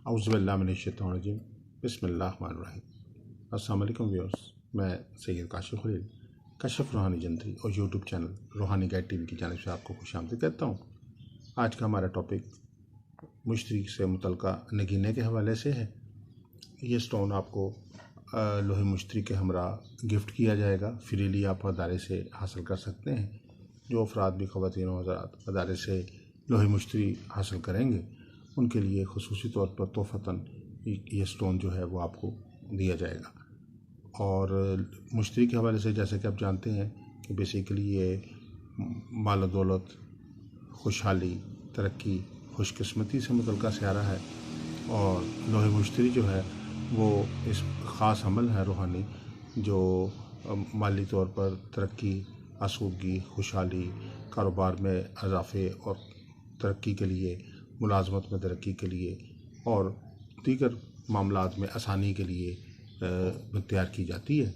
اعوذ باللہ من الشیطان الرجیم، بسم اللہ الرحمن الرحیم۔ السلام علیکم ویورز، میں سید کاشف خلیل کشف روحانی جنتری اور یوٹیوب چینل روحانی گائیڈ ٹی وی کی جانب سے آپ کو خوش آمدید کہتا ہوں۔ آج کا ہمارا ٹاپک مشتری سے متعلقہ نگینے کے حوالے سے ہے۔ یہ سٹون آپ کو لوہے مشتری کے ہمراہ گفٹ کیا جائے گا، فریلی آپ ادارے سے حاصل کر سکتے ہیں۔ جو افراد بھی خواتین و حضرات ادارے سے لوہے مشتری حاصل کریں گے ان کے لیے خصوصی طور پر تحفتاً یہ سٹون جو ہے وہ آپ کو دیا جائے گا۔ اور مشتری کے حوالے سے جیسے کہ آپ جانتے ہیں کہ بیسیکلی یہ مال و دولت، خوشحالی، ترقی، خوش قسمتی سے متعلقہ سیارہ ہے، اور لوہے مشتری جو ہے وہ اس خاص عمل ہے روحانی جو مالی طور پر ترقی، آسودگی، خوشحالی، کاروبار میں اضافے اور ترقی کے لیے، ملازمت میں ترقی کے لیے اور دیگر معاملات میں آسانی کے لیے تیار کی جاتی ہے۔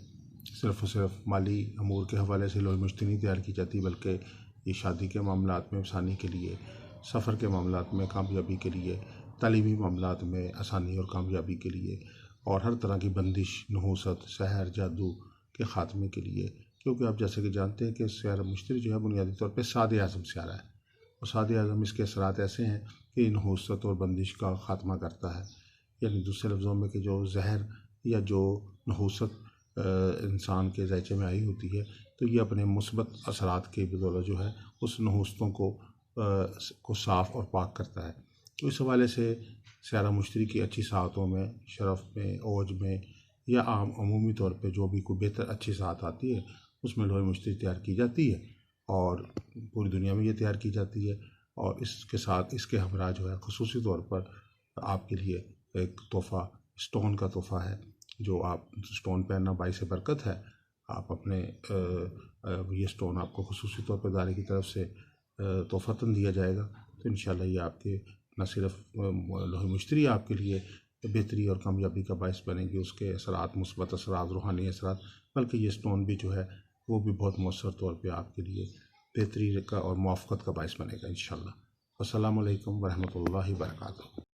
صرف اور صرف مالی امور کے حوالے سے لوہے مشتری نہیں تیار کی جاتی، بلکہ یہ شادی کے معاملات میں آسانی کے لیے، سفر کے معاملات میں کامیابی کے لیے، تعلیمی معاملات میں آسانی اور کامیابی کے لیے، اور ہر طرح کی بندش، نحوست، سحر، جادو کے خاتمے کے لیے۔ کیونکہ آپ جیسے کہ جانتے ہیں کہ سیارہ مشتری جو ہے بنیادی طور پہ سعد اعظم سیارہ ہے، اور سعد اعظم اس کے اثرات ایسے ہیں کہ نحوست اور بندش کا خاتمہ کرتا ہے۔ یعنی دوسرے لفظوں میں کہ جو زہر یا جو نحوست انسان کے زائچے میں آئی ہوتی ہے تو یہ اپنے مثبت اثرات کے بدولت جو ہے اس نحوستوں کو صاف اور پاک کرتا ہے۔ تو اس حوالے سے سیارہ مشتری کی اچھی ساعتوں میں، شرف میں، اوج میں یا عمومی طور پہ جو بھی کوئی بہتر اچھی ساعت آتی ہے اس میں لوہے مشتری تیار کی جاتی ہے، اور پوری دنیا میں یہ تیار کی جاتی ہے۔ اور اس کے ساتھ اس کے ہمراہ جو ہے خصوصی طور پر آپ کے لیے ایک تحفہ، سٹون کا تحفہ ہے، جو آپ سٹون پہننا باعث برکت ہے۔ آپ اپنے یہ سٹون آپ کو خصوصی طور پر ادارے کی طرف سے تحفتاً دیا جائے گا۔ تو انشاءاللہ یہ آپ کے نہ صرف لوہے مشتری آپ کے لیے بہتری اور کامیابی کا باعث بنے گی، اس کے اثرات، مثبت اثرات، روحانی اثرات، بلکہ یہ سٹون بھی جو ہے وہ بھی بہت مؤثر طور پہ آپ کے لیے بہتری کا اور موافقت کا باعث بنے گا انشاءاللہ۔ السلام علیکم ورحمۃ اللہ وبرکاتہ۔